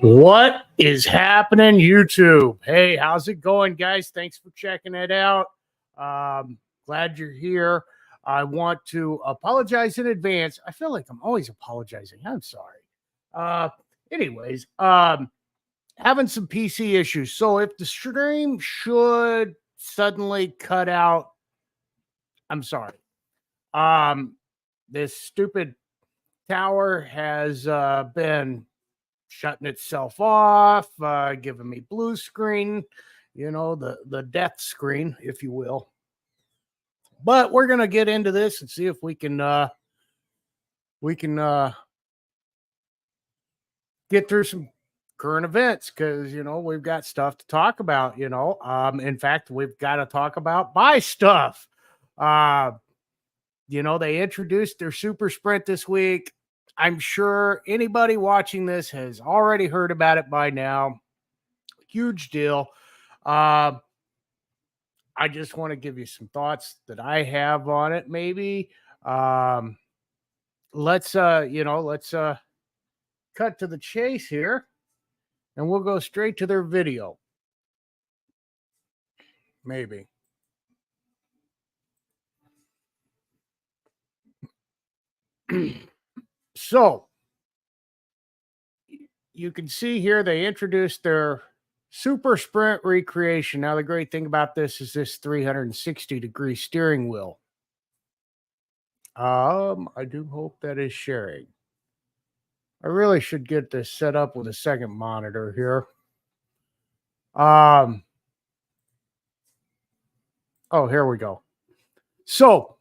What is happening, YouTube? Hey, how's it going, guys? Thanks for checking it out. Glad you're here. I want to apologize in advance. I feel like I'm always apologizing. I'm sorry. Uh, anyways, having some PC issues. So if the stream should suddenly cut out, I'm sorry. This stupid tower has been shutting itself off, giving me blue screen, the death screen, if you will. But we're gonna get into this and see if we can get through some current events, because we've got stuff to talk about. In fact, we've got to talk about buy stuff. They introduced their super sprint this week. I'm sure anybody watching this has already heard about it by now. Huge deal. I just want to give you some thoughts that I have on it. Maybe let's cut to the chase here, and we'll go straight to their video. Maybe. So you can see here they introduced their super sprint recreation. Now, the great thing about this is this 360-degree steering wheel. I do hope that is sharing. I really should get this set up with a second monitor here. Oh, here we go. So,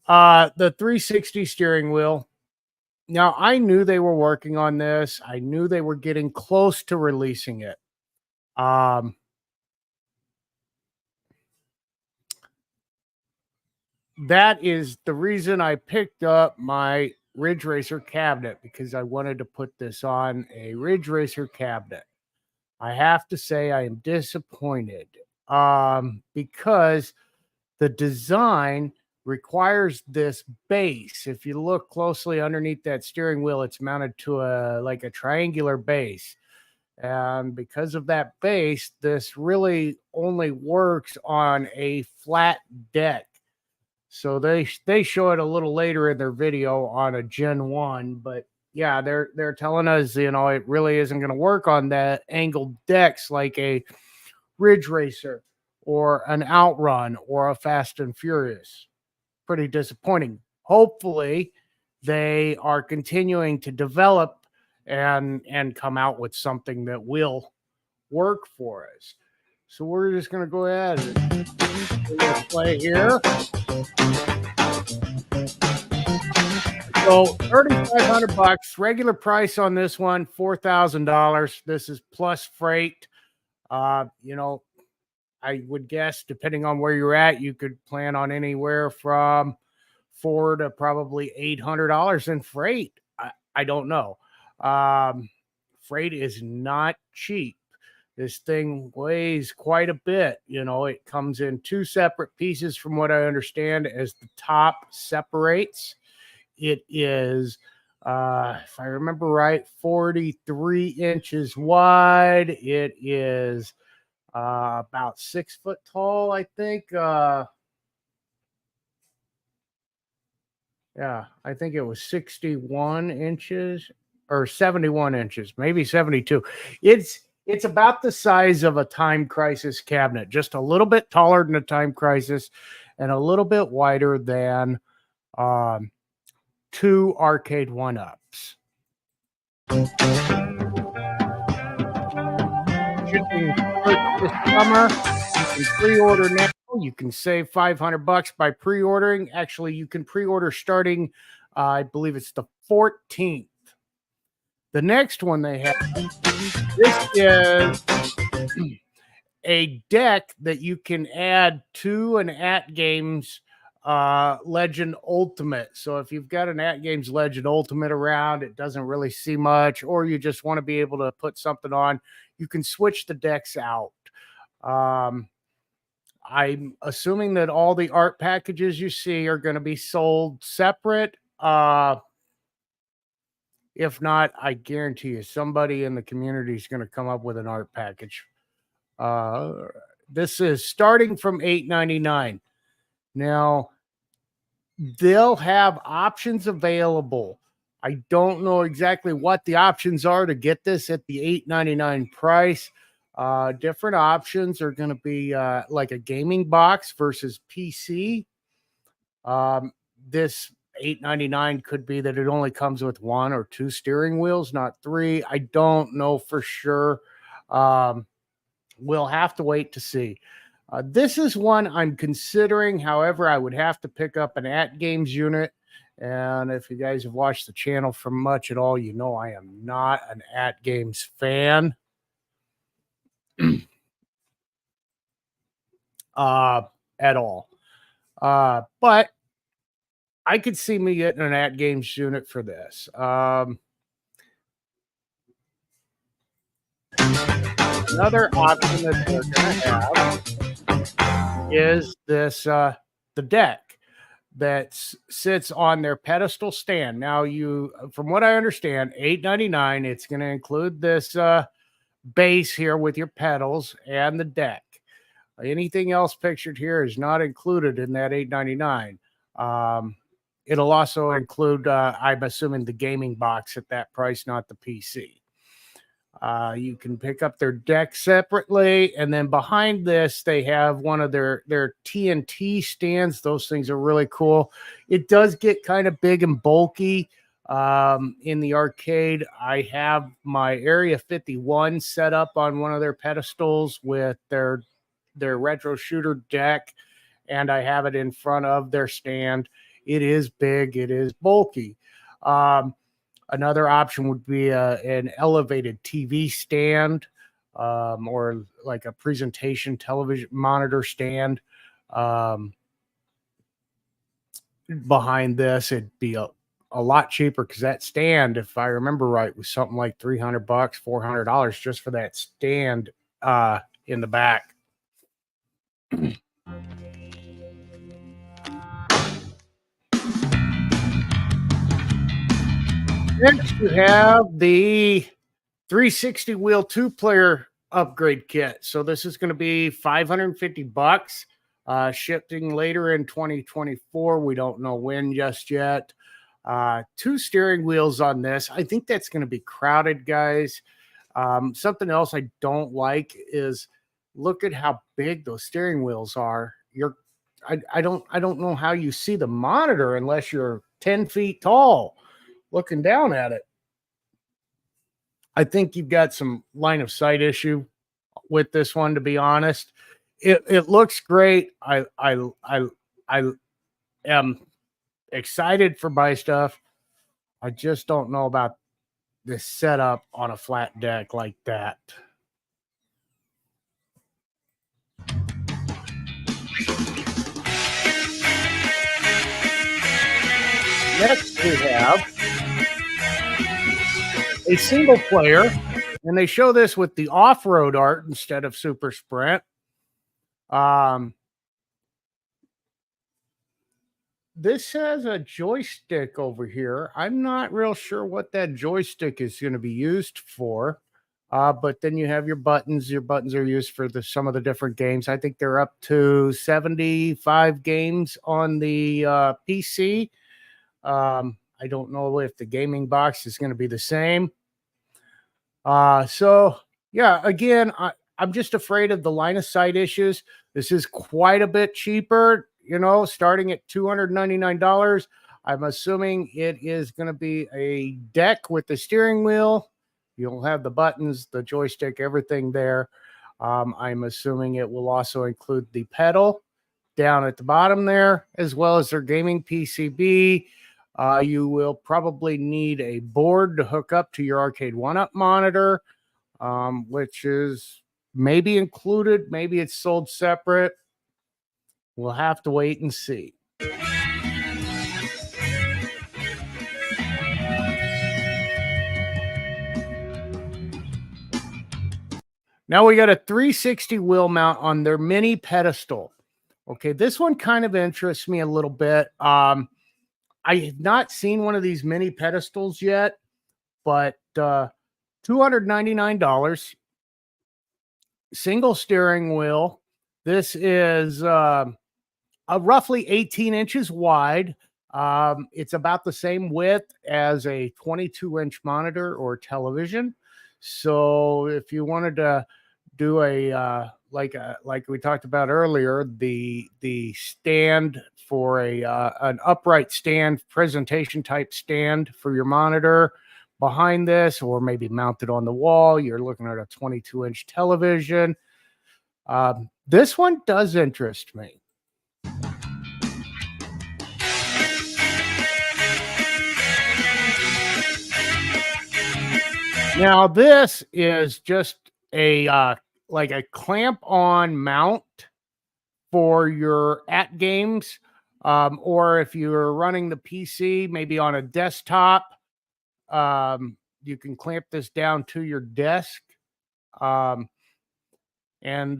the 360 steering wheel. Now, I knew they were working on this. I knew they were getting close to releasing it. That is the reason I picked up my Ridge Racer cabinet, because I wanted to put this on a Ridge Racer cabinet. I have to say I am disappointed because the design requires this base. If you look closely underneath that steering wheel, it's mounted to a triangular base. And because of that base, this really only works on a flat deck. So they show it a little later in their video on a Gen 1, but yeah, they're telling us, it really isn't going to work on that angled decks like a Ridge Racer or an Outrun or a Fast and Furious. Pretty disappointing. Hopefully, they are continuing to develop and come out with something that will work for us. So we're just going to go ahead and play here. So $3,500, regular price on this one, $4,000. This is plus freight. I would guess, depending on where you're at, you could plan on anywhere from $400 to probably $800 in freight. I don't know. Freight is not cheap. This thing weighs quite a bit. It comes in two separate pieces, from what I understand, as the top separates. It is, if I remember right, 43 inches wide. It is about 6 foot tall, I think. Yeah, I think it was 61 inches or 71 inches, maybe 72. It's about the size of a Time Crisis cabinet, just a little bit taller than a Time Crisis and a little bit wider than two arcade one-ups. Shipping this summer. You can pre-order now. You can save $500 by pre-ordering. Actually, you can pre-order starting, I believe it's the 14th. The next one they have, this is a deck that you can add to an At Games Legend Ultimate. So if you've got an At Games Legend Ultimate around, it doesn't really see much, or you just want to be able to put something on, you can switch the decks out. I'm assuming that all the art packages you see are going to be sold separate. If not, I guarantee you somebody in the community is going to come up with an art package. This is starting from $8.99. Now, they'll have options available. I don't know exactly what the options are to get this at the $8.99 price. Different options are going to be like a gaming box versus PC. This $8.99 could be that it only comes with 1 or 2 steering wheels, not 3. I don't know for sure. We'll have to wait to see. This is one I'm considering. However, I would have to pick up an At Games unit. And if you guys have watched the channel for much at all, you know I am not an At Games fan. At all. But I could see me getting an At Games unit for this. Another option that they're going to have is this the deck that sits on their pedestal stand. Now, from what I understand, $8.99. It's going to include this base here with your pedals and the deck. Anything else pictured here is not included in that $8.99. It'll also include, I'm assuming, the gaming box at that price, not the PC. You can pick up their deck separately, and then behind this, they have one of their TNT stands. Those things are really cool. It does get kind of big and bulky in the arcade. I have my Area 51 set up on one of their pedestals with their retro shooter deck, and I have it in front of their stand. It is big. It is bulky. Another option would be an elevated TV stand or like a presentation television monitor stand. Behind this, it'd be a lot cheaper because that stand, if I remember right, was something like $300, $400 just for that stand in the back. Next, you have the 360 wheel 2-player upgrade kit. So this is going to be $550, shipping later in 2024. We don't know when just yet. 2 steering wheels on this. I think that's going to be crowded, guys. Something else I don't like is look at how big those steering wheels are. I don't know how you see the monitor unless you're 10 feet tall looking down at it. I think you've got some line of sight issue with this one, to be honest. It looks great. I am excited for my stuff. I just don't know about this setup on a flat deck like that. Next, we have a single player, and they show this with the off-road art instead of Super Sprint. This has a joystick over here. I'm not real sure what that joystick is going to be used for. But then you have your buttons. Your buttons are used for some of the different games. I think they're up to 75 games on the PC. I don't know if the gaming box is going to be the same. So yeah, again, I'm just afraid of the line of sight issues. This is quite a bit cheaper, starting at $299. I'm assuming it is going to be a deck with the steering wheel. You'll have the buttons, the joystick, everything there. I'm assuming it will also include the pedal down at the bottom there, as well as their gaming PCB. You will probably need a board to hook up to your Arcade 1-Up monitor, which is maybe included. Maybe it's sold separate. We'll have to wait and see. Now we got a 360 wheel mount on their mini pedestal. Okay, this one kind of interests me a little bit. I have not seen one of these mini pedestals yet. but $299, single steering wheel. This is roughly 18 inches wide. It's about the same width as a 22-inch monitor or television. So if you wanted to do like we talked about earlier, the stand for an upright stand, presentation type stand for your monitor behind this, or maybe mounted on the wall, you're looking at a 22-inch television. This one does interest me. Now, this is just a like a clamp on mount for your at games, or if you're running the PC, maybe on a desktop, you can clamp this down to your desk, um, and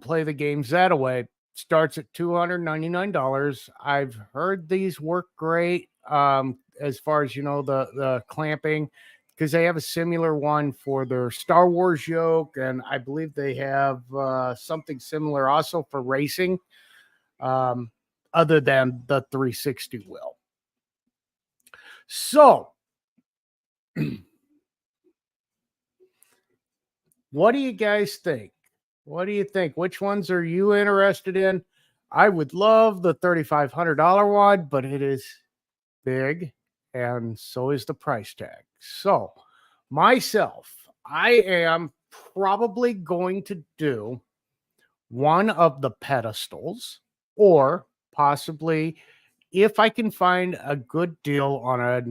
play the games that way. Starts at $299. I've heard these work great, as far as the clamping, because they have a similar one for their Star Wars yoke, and I believe they have something similar also for racing, other than the 360 wheel. So, what do you guys think? What do you think? Which ones are you interested in? I would love the $3,500 one, but it is big, and so is the price tag. So, myself, I am probably going to do one of the pedestals, or possibly, if I can find a good deal on a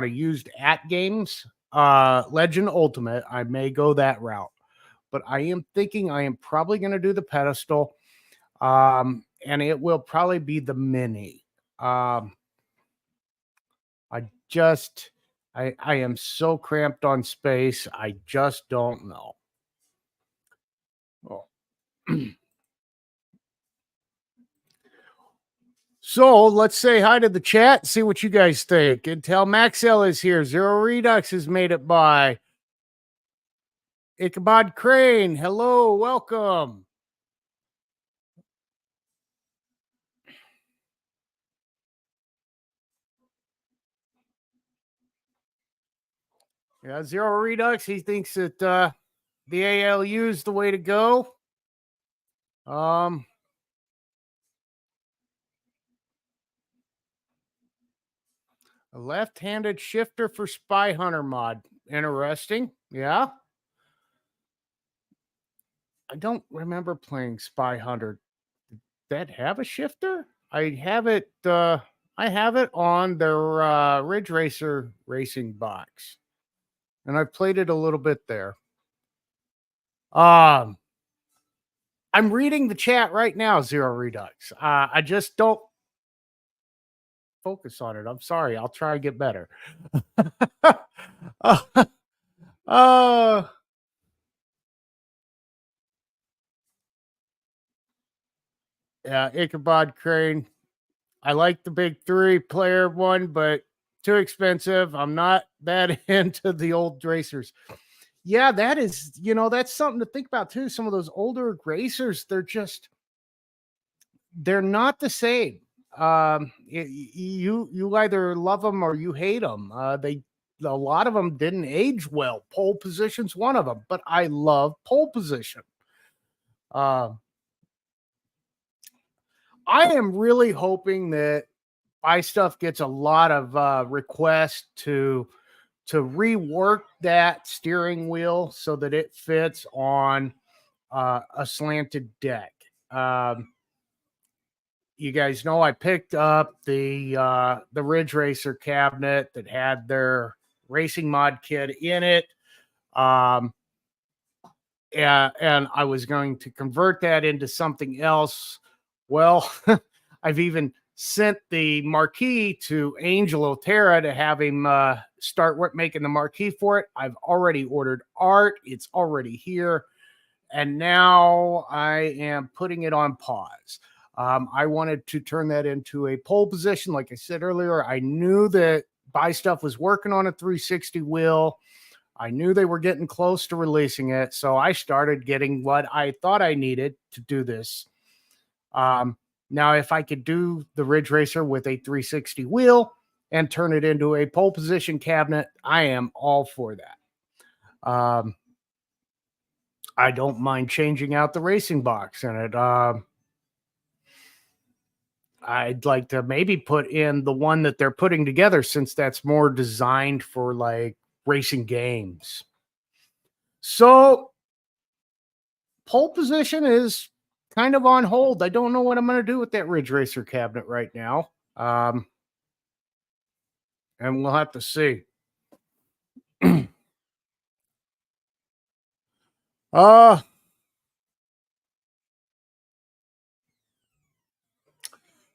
used at games Legend Ultimate, I may go that route. But I am thinking I am probably going to do the pedestal, and it will probably be the mini. I just, I am so cramped on space. I just don't know. Oh. So let's say hi to the chat, see what you guys think. Until Maxell is here. Zero Redux is made it by Ichabod Crane. Hello, welcome. Yeah, Zero Redux. He thinks that the ALU is the way to go. A left-handed shifter for Spy Hunter mod. Interesting. Yeah. I don't remember playing Spy Hunter. Did that have a shifter? I have it on their Ridge Racer racing box. And I played it a little bit there. I'm reading the chat right now, Zero Redux. I just don't focus on it. I'm sorry. I'll try to get better. Yeah, Ichabod Crane. I like the big 3-player one, but too expensive. I'm not that into the old racers. Yeah, that is, that's something to think about too. Some of those older racers, they're not the same. You either love them or you hate them. A lot of them didn't age well. Pole position's one of them, but I love pole position. I am really hoping that my stuff gets a lot of requests to rework that steering wheel so that it fits on a slanted deck. You guys know I picked up the Ridge Racer cabinet that had their racing mod kit in it. And I was going to convert that into something else. Well, I've even sent the marquee to Angel Otera to have him start making the marquee for it. I've already ordered art. It's already here. And now I am putting it on pause. I wanted to turn that into a pole position. Like I said earlier, I knew that Buy Stuff was working on a 360 wheel. I knew they were getting close to releasing it, so I started getting what I thought I needed to do this. Now, if I could do the Ridge Racer with a 360 wheel and turn it into a pole position cabinet, I am all for that. I don't mind changing out the racing box in it. I'd like to maybe put in the one that they're putting together, since that's more designed for like racing games. So pole position is kind of on hold. I don't know what I'm going to do with that Ridge Racer cabinet right now. And we'll have to see.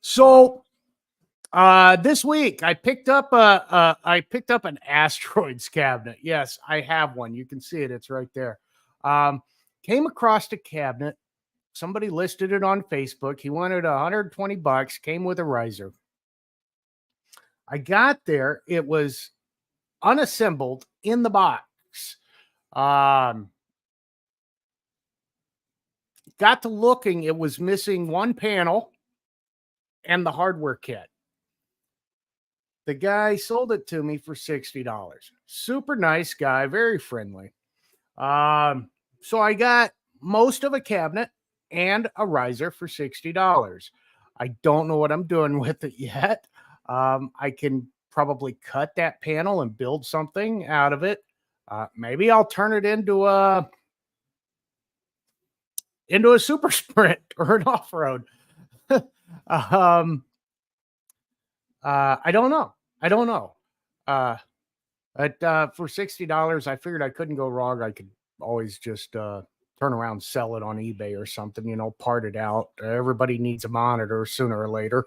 So this week I picked up an asteroids cabinet. Yes, I have one. You can see it. It's right there. Came across a cabinet. Somebody listed it on Facebook. He wanted $120. Came with a riser. I got there. It was unassembled in the box. Got to looking. It was missing one panel and the hardware kit. The guy sold it to me for $60. Super nice guy, very friendly. So I got most of a cabinet and a riser for $60. I don't know what I'm doing with it yet. I can probably cut that panel and build something out of it. Maybe I'll turn it into a super sprint or an off-road. I don't know. But for $60, I figured I couldn't go wrong. I could always just turn around and sell it on eBay or something, part it out. Everybody needs a monitor sooner or later.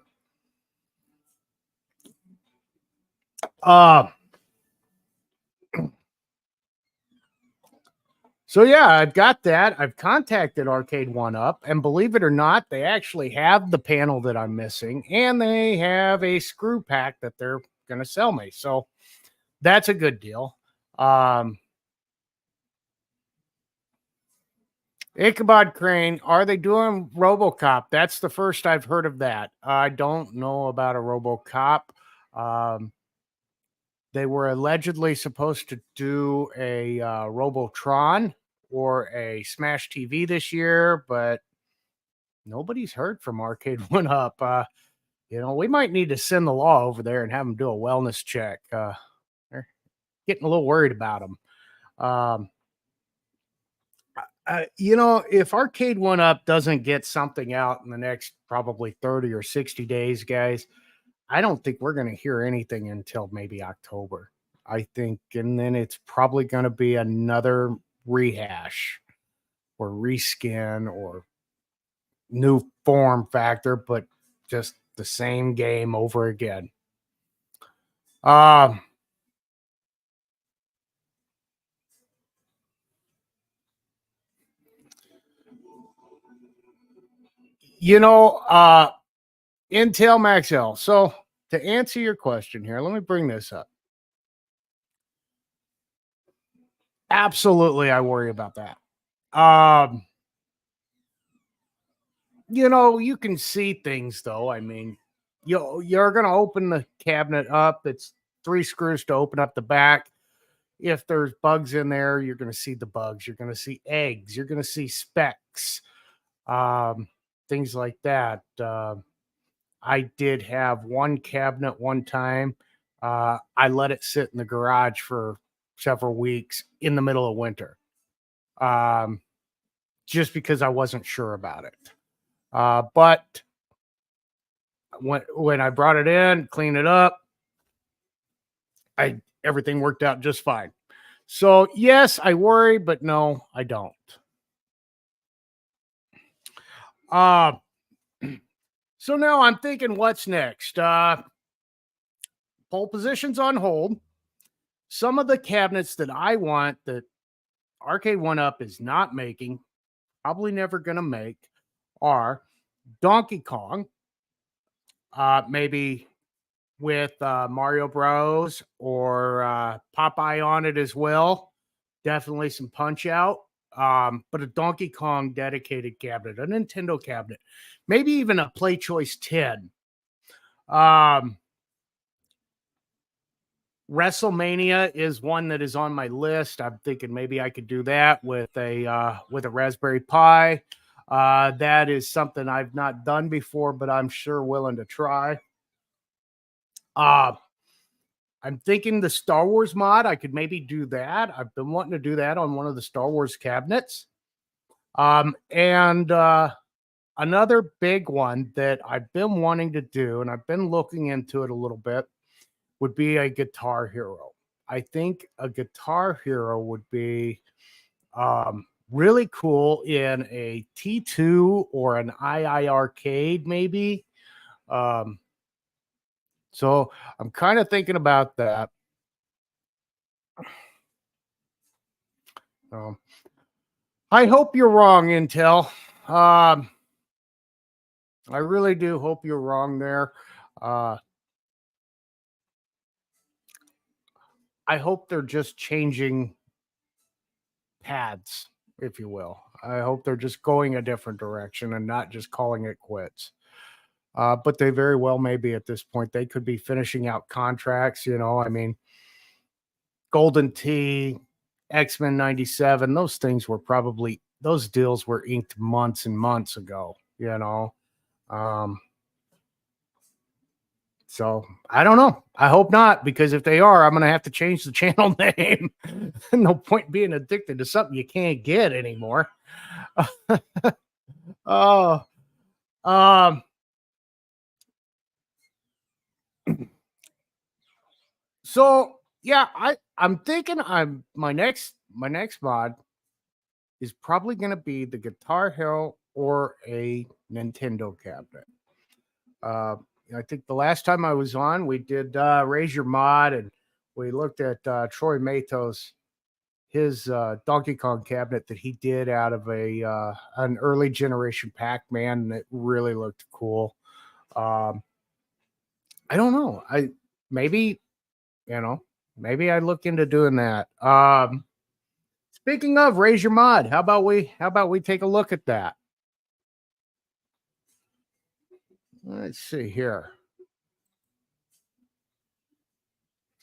So yeah, I've got that. I've contacted Arcade One Up, and believe it or not, they actually have the panel that I'm missing, and they have a screw pack that they're going to sell me. So that's a good deal. Ichabod Crane, are they doing RoboCop? That's the first I've heard of that. I don't know about a RoboCop. They were allegedly supposed to do a Robotron or a Smash TV this year, but nobody's heard from Arcade One Up. We might need to send the law over there and have them do a wellness check. They're getting a little worried about them. If Arcade One Up doesn't get something out in the next probably 30 or 60 days, guys, I don't think we're going to hear anything until maybe October. I think, and then it's probably going to be another rehash or reskin or new form factor, but just the same game over again. Intel Max L. So to answer your question here, let me bring this up. Absolutely, I worry about that. You can see things though. I mean, you're going to open the cabinet up. It's 3 screws to open up the back. If there's bugs in there, you're going to see the bugs. You're going to see eggs. You're going to see specks, things like that. I did have one cabinet one time. I let it sit in the garage for several weeks in the middle of winter, just because I wasn't sure about it. But when I brought it in, cleaned it up, everything worked out just fine. So yes, I worry, but no, I don't. So now I'm thinking, what's next? Pole position's on hold. Some of the cabinets that I want that Arcade One Up is not making, probably never going to make, are Donkey Kong, maybe with Mario Bros. Or Popeye on it as well. Definitely some Punch Out. But a Donkey Kong dedicated cabinet, a Nintendo cabinet, maybe even a Play Choice 10. Um, WrestleMania is one that is on my list. I'm thinking maybe I could do that with a Raspberry Pi. That is something I've not done before, but I'm sure willing to try. Uh, I'm thinking the Star Wars mod. I could maybe do that. I've been wanting to do that on one of the Star Wars cabinets. And another big one that I've been wanting to do, and I've been looking into it a little bit, would be a Guitar Hero. I think a Guitar Hero would be really cool in a T2 or an II arcade, maybe. Um, so I'm kind of thinking about that. Um, I hope you're wrong, Intel. I really do hope you're wrong there. Uh, I hope they're just changing paths, if you will. I hope they're just going a different direction and not just calling it quits. But they very well may be at this point. They could be finishing out contracts. I mean, Golden Tee, X-Men 97, those deals were inked months and months ago. Um, So I don't know. I hope not, because if they are, I'm going to have to change the channel name. No point being addicted to something you can't get anymore. Oh, um, so yeah, I'm thinking my next mod is probably going to be the Guitar Hero or a Nintendo cabinet. Uh, I think the last time I was on, we did Raise Your Mod, and we looked at Troy Mato's his Donkey Kong cabinet that he did out of an early generation Pac-Man that really looked cool. I don't know. Maybe you know maybe I look into doing that. Speaking of Raise Your Mod, how about we take a look at that? Let's see here.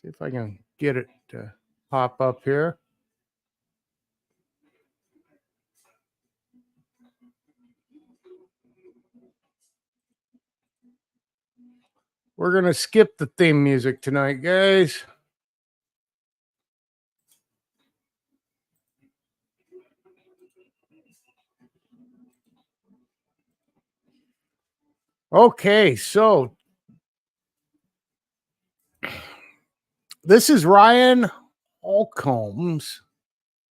See if I can get it to pop up here. We're gonna skip the theme music tonight, guys. Okay, so this is Ryan Holcomb's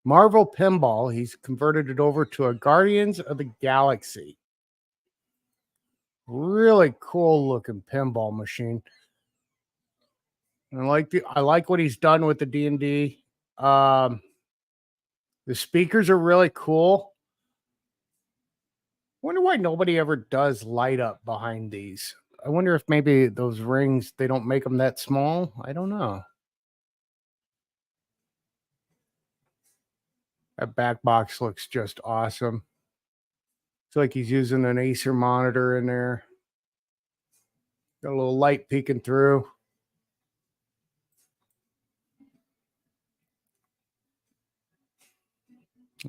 Marvel Pinball. He's converted it over to a Guardians of the Galaxy. Really cool looking pinball machine. I like what he's done with the D&D. Um, the speakers are really cool. Wonder why nobody ever does light up behind these. I wonder if maybe those rings, they don't make them that small. I don't know. That back box looks just awesome. It's like he's using an Acer monitor in there. Got a little light peeking through.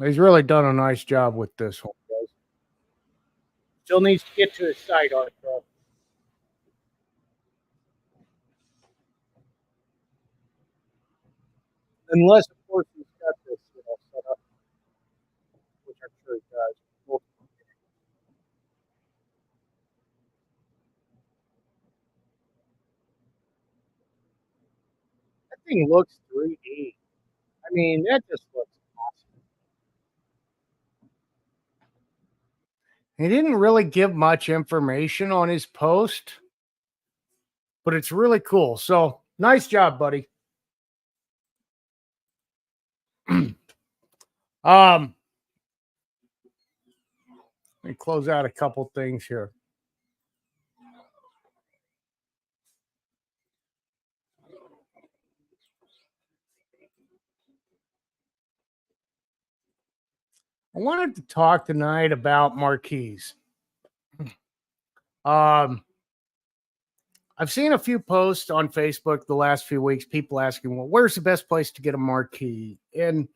He's really done a nice job with this one, guys. Still needs to get to his site art, though. Unless, of course, he's got this set up, which I'm sure he does. Well, that thing looks 3D. I mean, that just looks awesome. He didn't really give much information on his post, but it's really cool. So nice job, buddy. Let me close out a couple things here. I wanted to talk tonight about marquees. Um, I've seen a few posts on Facebook the last few weeks, people asking, well, where's the best place to get a marquee? And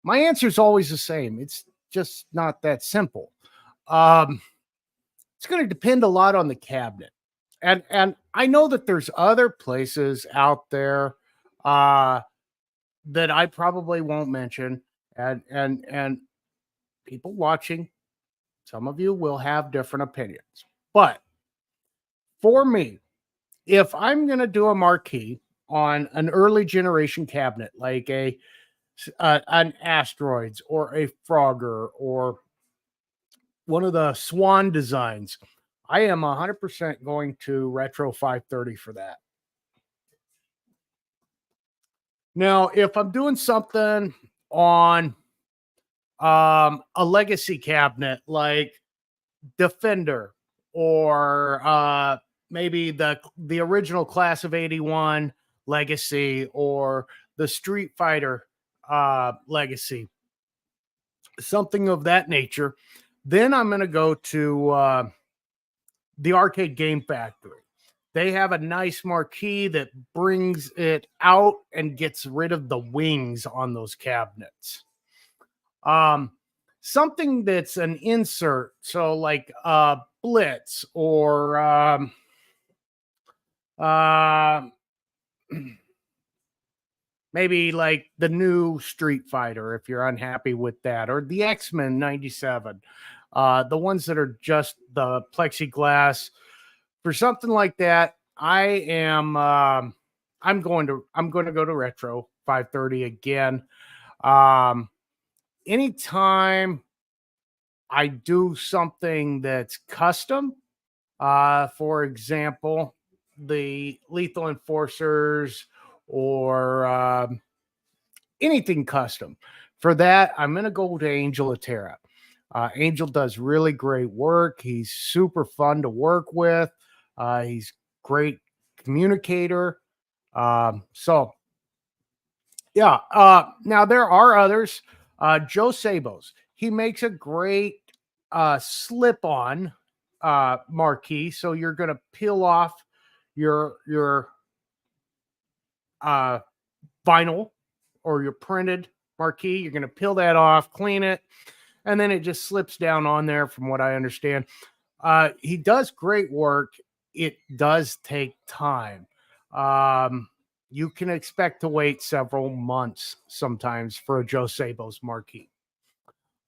my answer is always the same. It's just not that simple. Um, it's going to depend a lot on the cabinet. And I know that there's other places out there uh, that I probably won't mention. And people watching, some of you will have different opinions. But for me, if I'm going to do a marquee on an early generation cabinet, like an Asteroids or a Frogger or one of the Swan designs, I am 100% going to Retro 530 for that. Now, if I'm doing something on a legacy cabinet like Defender or maybe the original class of 81 legacy or the Street Fighter legacy, something of that nature, then I'm going to go to the Arcade Game Factory. They have a nice marquee that brings it out and gets rid of the wings on those cabinets. Something that's an insert, so like Blitz or uh, maybe like the new Street Fighter if you're unhappy with that, or the X-Men 97, the ones that are just the plexiglass. For something like that, I'm going to go to Retro 530 again. Anytime I do something that's custom, for example, the Lethal Enforcers or anything custom, for that, I'm going to go to Angel Atera. Angel does really great work. He's super fun to work with. He's great communicator. So yeah. Now there are others. Joe Sabos. He makes a great slip-on marquee. So you're going to peel off your vinyl or your printed marquee. You're going to peel that off, clean it, and then it just slips down on there. From what I understand, he does great work. It does take time. You can expect to wait several months sometimes for a Joe Sabos marquee.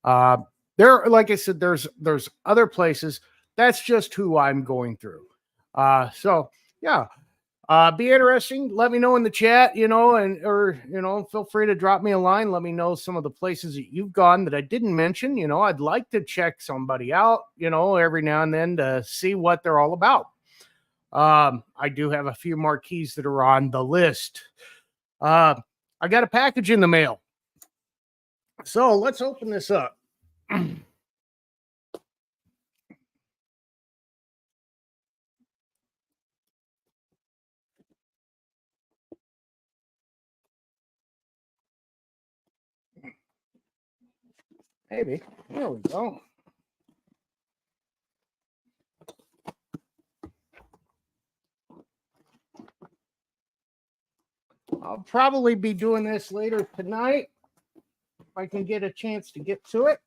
Like I said, there's other places. That's just who I'm going through. So yeah, be interesting. Let me know in the chat, or feel free to drop me a line. Let me know some of the places that you've gone that I didn't mention. I'd like to check somebody out, every now and then to see what they're all about. I do have a few marquees that are on the list. I got a package in the mail. So let's open this up. Maybe. There we go. I'll probably be doing this later tonight if I can get a chance to get to it.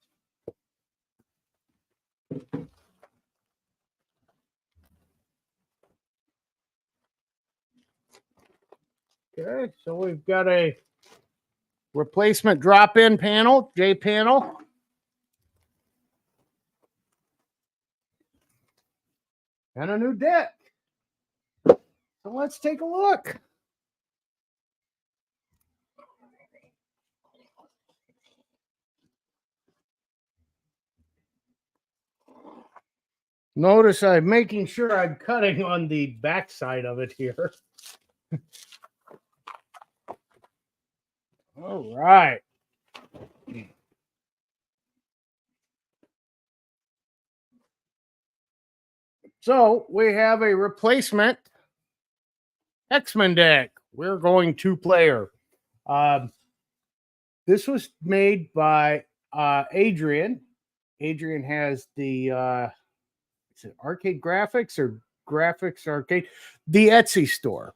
Okay, so we've got a replacement drop-in panel, J panel. And a new deck. So let's take a look. Notice I'm making sure I'm cutting on the back side of it here. All right. So we have a replacement X-Men deck. We're going two-player. This was made by Adrian. Adrian has the is it Arcade Graphics or Graphics Arcade? The Etsy store.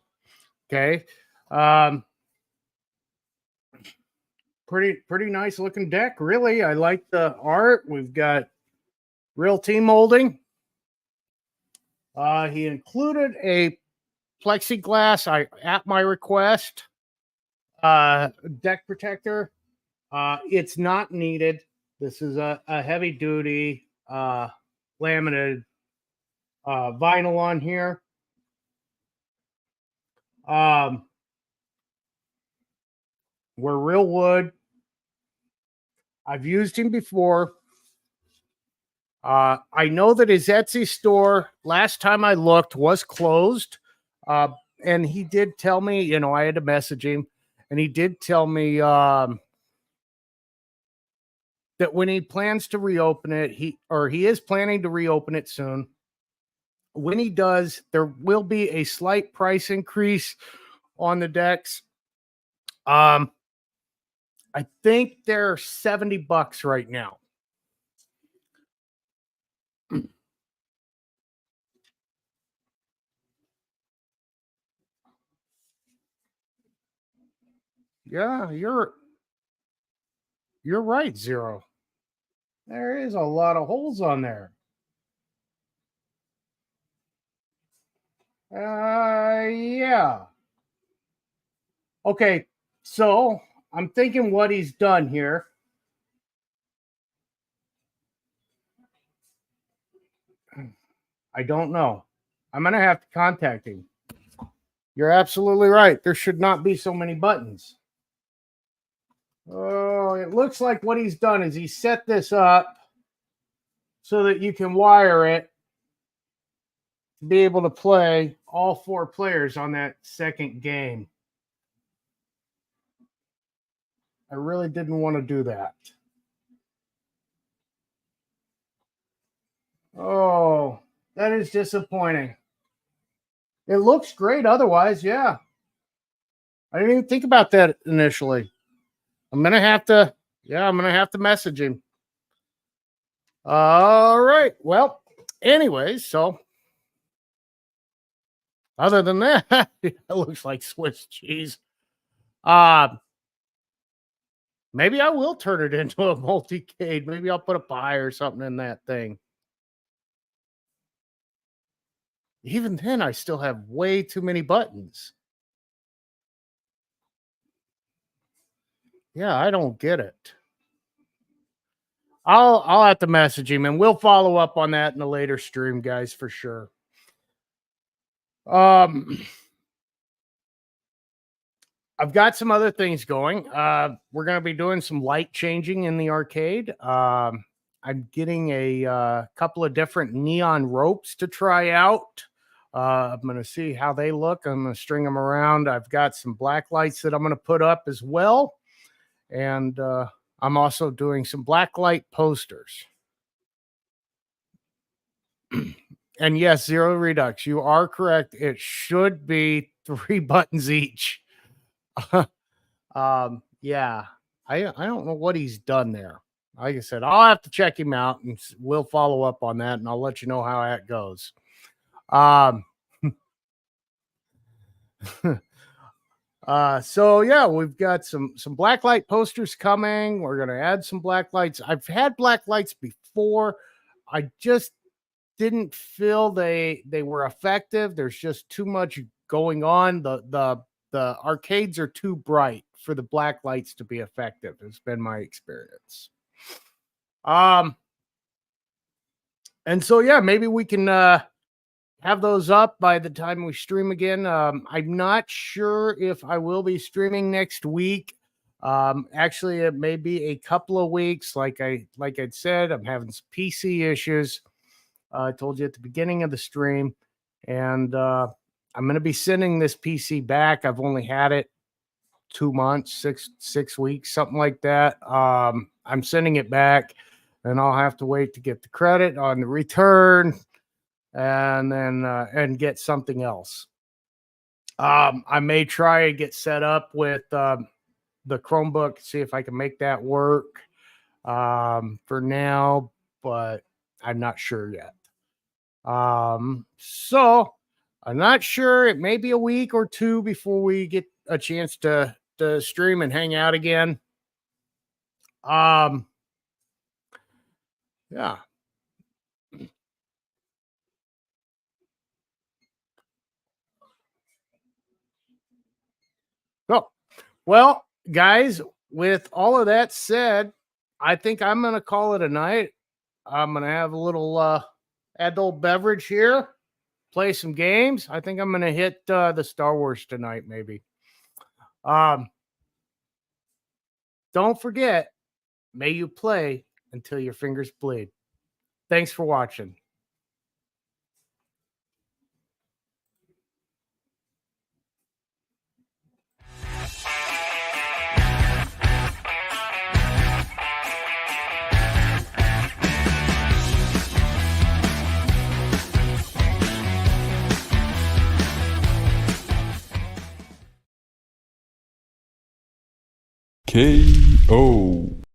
Okay. Um, pretty nice looking deck. Really, I like the art. We've got real team molding. He included a plexiglass, at my request, deck protector. It's not needed. This is a heavy duty laminated vinyl on here. We're real wood. I've used him before. I know that his Etsy store, last time I looked, was closed. And he did tell me, you know, I had to message him, and he did tell me that when he plans to reopen it, he is planning to reopen it soon. When he does, there will be a slight price increase on the decks. I think they're $70 right now. Yeah, you're right, Zero. There is a lot of holes on there. Yeah. Okay, so I'm thinking what he's done here. I don't know. I'm going to have to contact him. You're absolutely right. There should not be so many buttons. Oh, it looks like what he's done is he set this up so that you can wire it to be able to play all 4 players on that second game. I really didn't want to do that. Oh, that is disappointing. It looks great otherwise, yeah. I didn't even think about that initially. I'm going to have to message him. All right. Well, anyways, so other than that, it looks like Swiss cheese. Maybe I will turn it into a multi-cade. Maybe I'll put a pie or something in that thing. Even then, I still have way too many buttons. Yeah, I don't get it. I'll have to message him, and we'll follow up on that in a later stream, guys, for sure. I've got some other things going. We're going to be doing some light changing in the arcade. I'm getting a couple of different neon ropes to try out. I'm going to see how they look. I'm going to string them around. I've got some black lights that I'm going to put up as well. And I'm also doing some black light posters. And yes, Zero Redux, you are correct. It should be 3 buttons each. Yeah, I don't know what he's done there. Like I said, I'll have to check him out, and we'll follow up on that, and I'll let you know how that goes. So yeah, we've got some black light posters coming. We're gonna add some black lights. I've had black lights before. I just didn't feel they were effective. There's just too much going on. The arcades are too bright for the black lights to be effective. It's been my experience. And so yeah, maybe we can have those up by the time we stream again. I'm not sure if I will be streaming next week. Actually, it may be a couple of weeks. Like I'd said, I'm having some PC issues. I told you at the beginning of the stream, and I'm going to be sending this PC back. I've only had it 2 months, six weeks, something like that. I'm sending it back, and I'll have to wait to get the credit on the return, and then and get something else. I may try and get set up with the Chromebook, see if I can make that work for now, but I'm not sure yet. So I'm not sure. It may be a week or two before we get a chance to stream and hang out again. Yeah. Oh, well, guys, with all of that said, I think I'm going to call it a night. I'm going to have a little adult beverage here, play some games. I think I'm going to hit the Star Wars tonight, maybe. Don't forget, may you play until your fingers bleed. Thanks for watching. KO.